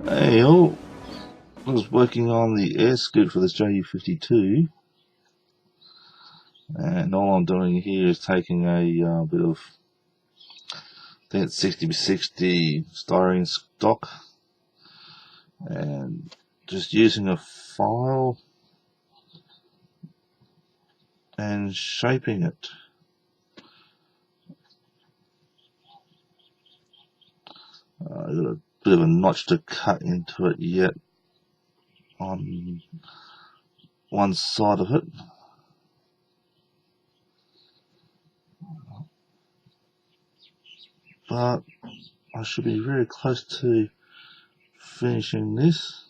Hey all, I was working on the air scoop for this Ju-52, and all I'm doing here is taking a bit of, I think it's 60x60 styrene stock, and just using a file and shaping it. I've got a bit of a notch to cut into it yet on one side of it. But I should be very close to finishing this.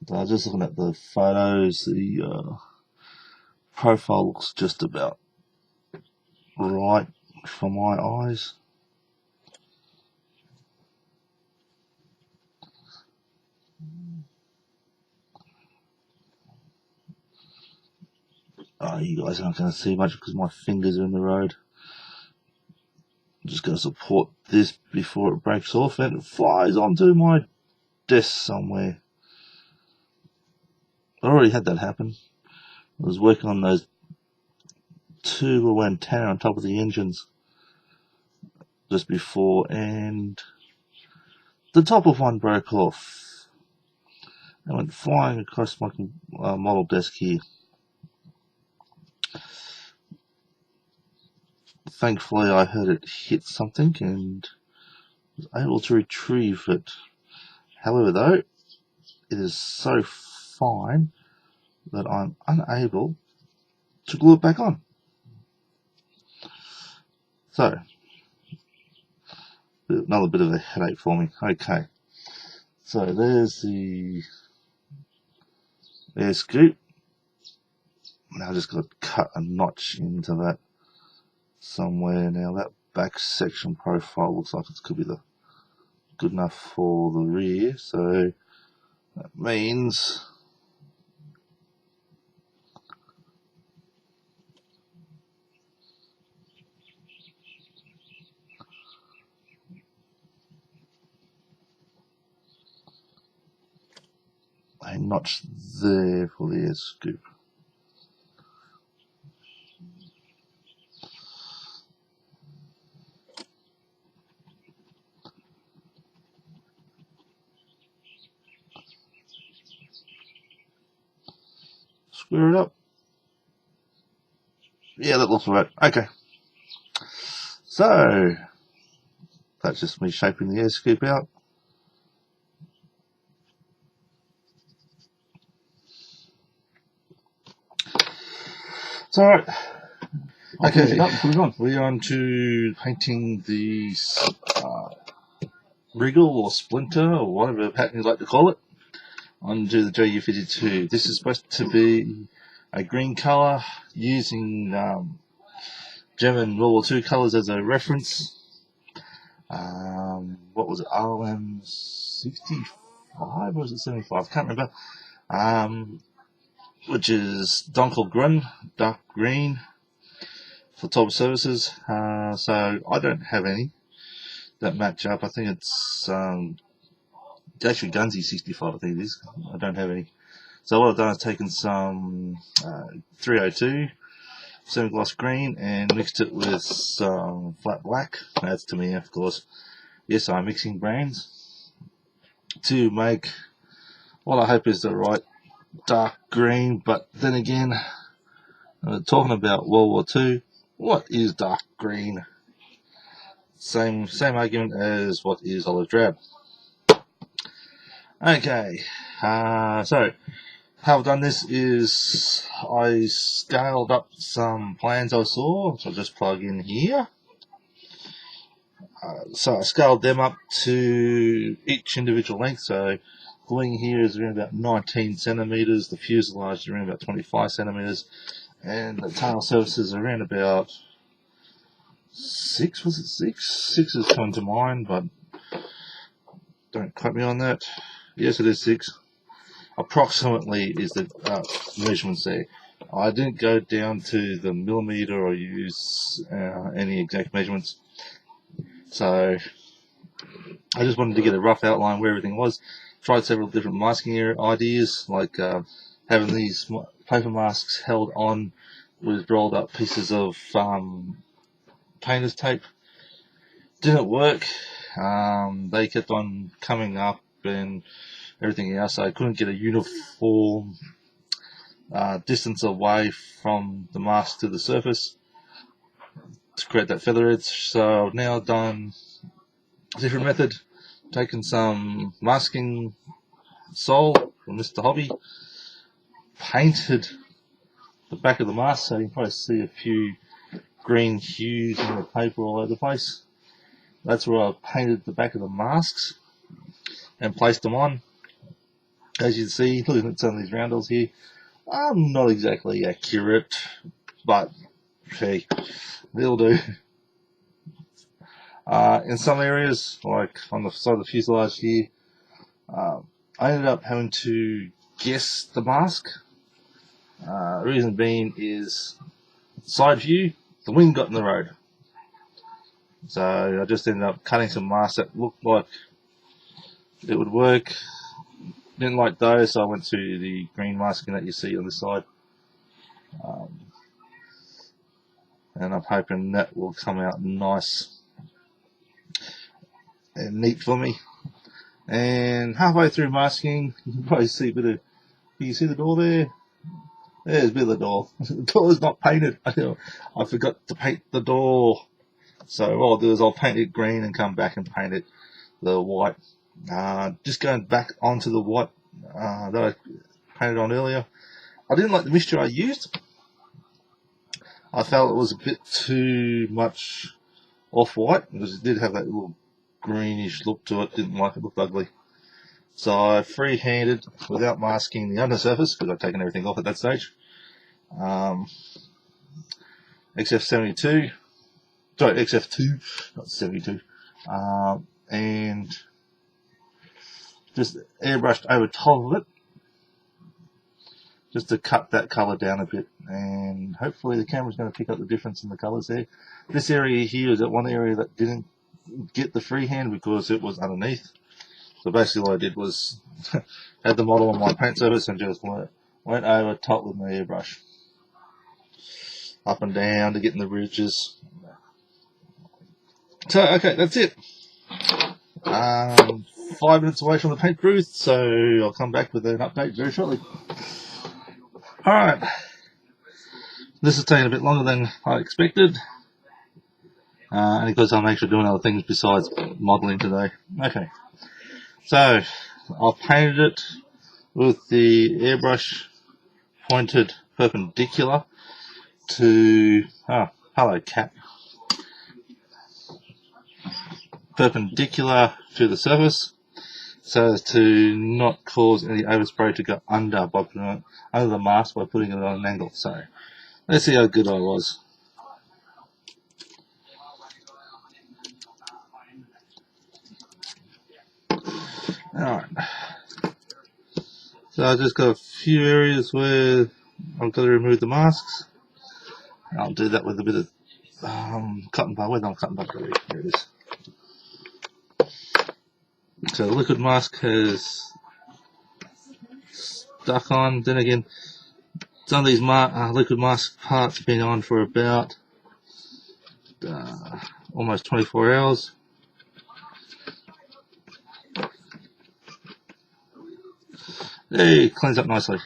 So just looking at the photos, the profile looks just about right for my eyes. You guys aren't going to see much because my fingers are in the road. I'm just going to support this before it breaks off and it flies onto my desk somewhere. I already had that happen. I was working on those two antenna on top of the engines just before, and the top of one broke off and went flying across my model desk here. Thankfully, I heard it hit something and was able to retrieve it. However, though, it is so fine that I'm unable to glue it back on. So, another bit of a headache for me. Okay, so there's the air scoop. Now I just got to cut a notch into that somewhere. Now that back section profile looks like it could be good enough for the rear, so that means a notch there for the air scoop. Square it up. Yeah, that looks right. Okay. So, that's just me shaping the air scoop out. It's alright. Okay, we're on to painting the wriggle or splinter or whatever pattern you like to call it onto the Ju-52. This is supposed to be a green colour using German World War II colours as a reference. What was it, RM 65 or was it 75? I can't remember. Which is Dunkelgrün, dark green, for top services. So I don't have any that match up. I think it's actually Gunsy 65, I think it is. I don't have any. So what I've done is taken some 302 semi-gloss green and mixed it with some flat black. That's to me, of course. Yes, I'm mixing brands to make what I hope is the right dark green. But then again, talking about World War II, what is dark green? Same argument as what is olive drab. Okay, so how I've done this is I scaled up some plans I saw, so I'll just plug in here. So I scaled them up to each individual length. So the wing here is around about 19 centimeters, the fuselage is around about 25 centimeters, and the tail surfaces are around about 6. Was it 6? 6 is coming to mind, but don't quote me on that. Yes, it is 6. Approximately is the measurements there. I didn't go down to the millimeter or use any exact measurements, so I just wanted to get a rough outline where everything was. Tried several different masking ideas, like having these paper masks held on with rolled up pieces of painter's tape. Didn't work. They kept on coming up and everything else. So I couldn't get a uniform distance away from the mask to the surface to create that feather edge. So I've now done a different method, taken some masking sole from Mr. Hobby, painted the back of the mask, so you can probably see a few green hues in the paper all over the place. That's where I painted the back of the masks and placed them on. As you can see, looking at some of these roundels here, I'm not exactly accurate, but hey, they'll do. In some areas, like on the side of the fuselage here, I ended up having to guess the mask. Reason being is side view, the wind got in the road. So I just ended up cutting some masks that looked like it would work. Didn't like those, so I went to the green masking that you see on this side. And I'm hoping that will come out nice and neat for me. And halfway through masking, you can probably see a bit of, you see the door there? There's a bit of the door. The door is not painted. I forgot to paint the door. So what I'll do is I'll paint it green and come back and paint it the white. Just going back onto the white that I painted on earlier. I didn't like the mixture I used. I felt it was a bit too much off-white, because it did have that little greenish look to it. Didn't like it, looked ugly. So I free-handed, without masking the undersurface, because I'd taken everything off at that stage. XF72, sorry, XF2, not 72, and just airbrushed over top of it, just to cut that colour down a bit, and hopefully the camera's going to pick up the difference in the colours there. This area here is that one area that didn't get the freehand because it was underneath. So basically what I did was had the model on my paint surface and just went over top with my airbrush, up and down to get in the ridges. So okay, that's it. 5 minutes away from the paint booth, so I'll come back with an update very shortly. Alright, this is taking a bit longer than I expected, and because I'm actually doing other things besides modelling today. Okay, so I've painted it with the airbrush pointed perpendicular to, hello cat, perpendicular to the surface, so as to not cause any overspray to go under by putting it under the mask by putting it on an angle. So let's see how good I was. Alright, so I just got a few areas where I've got to remove the masks. I'll do that with a bit of cotton bud. Where's my cotton bud? Here it is. So the liquid mask has stuck on. Then again, some of these liquid mask parts have been on for about almost 24 hours. Hey, cleans up nicely.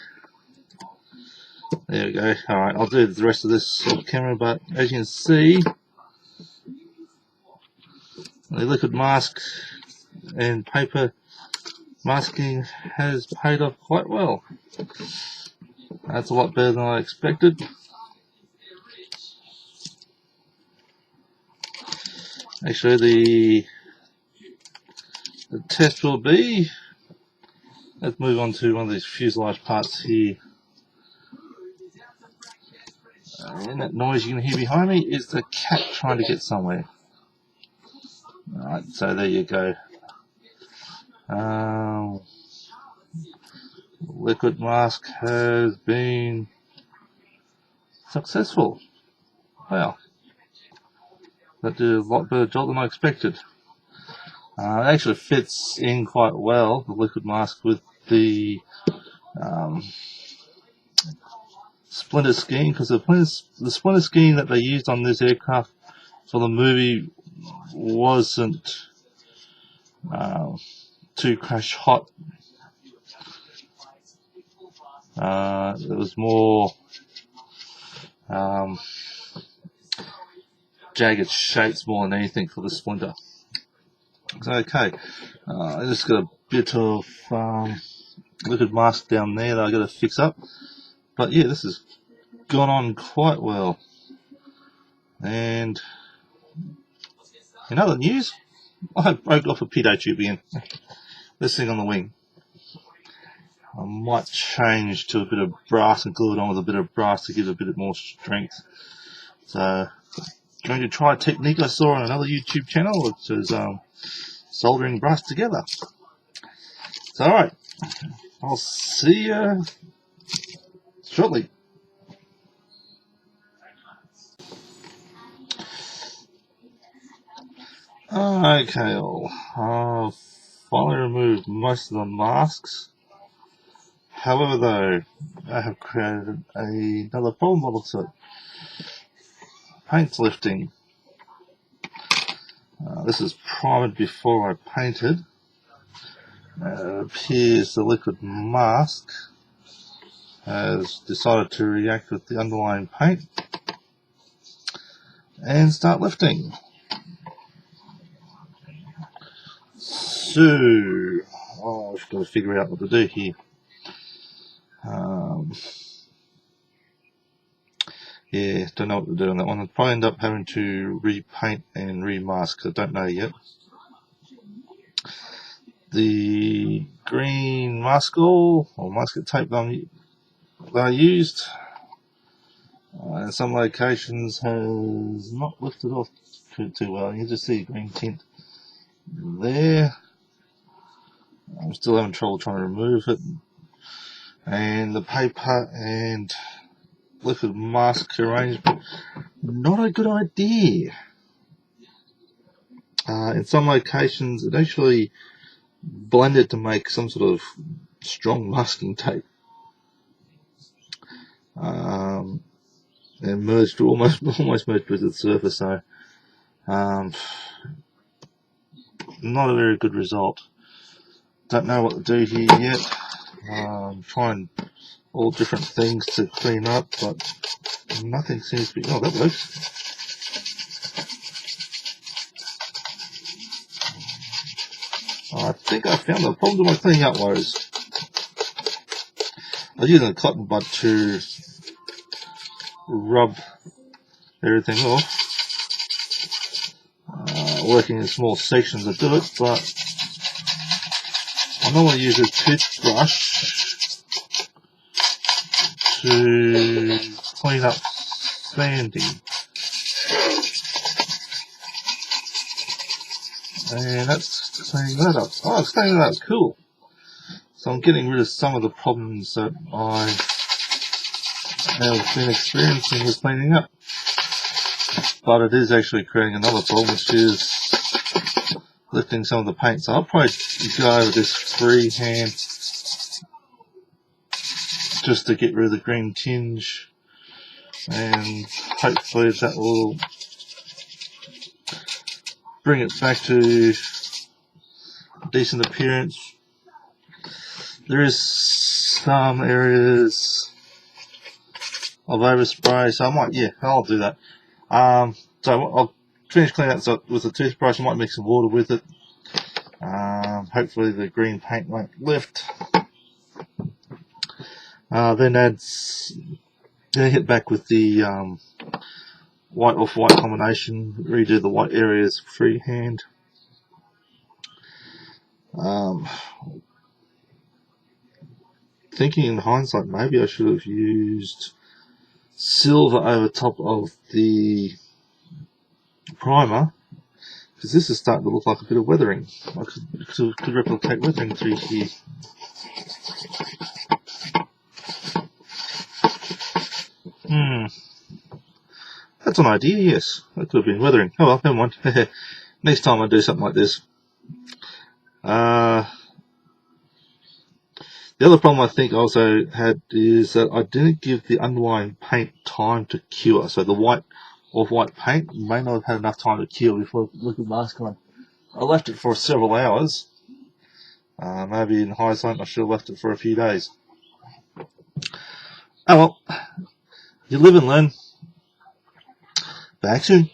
There we go. Alright, I'll do the rest of this off camera, but as you can see, the liquid mask and paper masking has paid off quite well. That's a lot better than I expected. Actually, the test will be, let's move on to one of these fuselage parts here. And that noise you can hear behind me is the cat trying to get somewhere. Alright, so there you go. Liquid mask has been successful. Wow, that did a lot better job than I expected. It actually fits in quite well, the liquid mask, with the splinter skiing, because the splinter skiing that they used on this aircraft for the movie wasn't too crash hot. It was more jagged shapes more than anything for the splinter. Okay, I just got a bit of liquid mask down there that I got to fix up. But yeah, this has gone on quite well. And in other news, I broke off a pitot tube again. This thing on the wing. I might change to a bit of brass and glue it on with a bit of brass to give it a bit more strength. So, I'm going to try a technique I saw on another YouTube channel, which is soldering brass together. So, alright, I'll see you shortly. Okay, I've finally removed most of the masks. However, though, I have created another problem by the looks of it. Paint's lifting. This is primed before I painted. It appears the liquid mask has decided to react with the underlying paint and start lifting. So, I've got to figure out what to do here. Yeah, don't know what to do on that one. I'll probably end up having to repaint and remask. I don't know yet. The green maskall or masket tape that I used in some locations has not lifted off too well. You can just see green tint there. I'm still having trouble trying to remove it. And the paper and liquid mask arrangement, not a good idea. In some locations it actually blended to make some sort of strong masking tape, and merged, almost merged with the surface. So not a very good result. Don't know what to do here yet. Trying all different things to clean up, but nothing seems to be. Oh, that works. I think I found the problem with my cleaning up was I was using a cotton bud to rub everything off, working in small sections to do it, but I normally use a toothbrush to clean up sanding, and that's cleaning that up. Oh, it's cleaning that up, cool. So I'm getting rid of some of the problems that I have been experiencing with cleaning up. But it is actually creating another problem, which is lifting some of the paint. So I'll probably go over this freehand just to get rid of the green tinge, and hopefully that will bring it back to a decent appearance. There is some areas of overspray, so I might, yeah, I'll do that. So I'll finish cleaning that with a toothbrush. I might mix some water with it. Hopefully the green paint won't lift. Then hit back with the white off-white combination. Redo the white areas freehand. Thinking in hindsight, maybe I should have used silver over top of the primer, because this is starting to look like a bit of weathering. I could replicate weathering through here. That's an idea, yes. That could have been weathering. Oh well, never mind. Next time I do something like this. The other problem I think I also had is that I didn't give the underlying paint time to cure. So the off-white paint may not have had enough time to cure before liquid mask on. I left it for several hours. Maybe in hindsight I should have left it for a few days. Oh well, you live and learn. Back soon.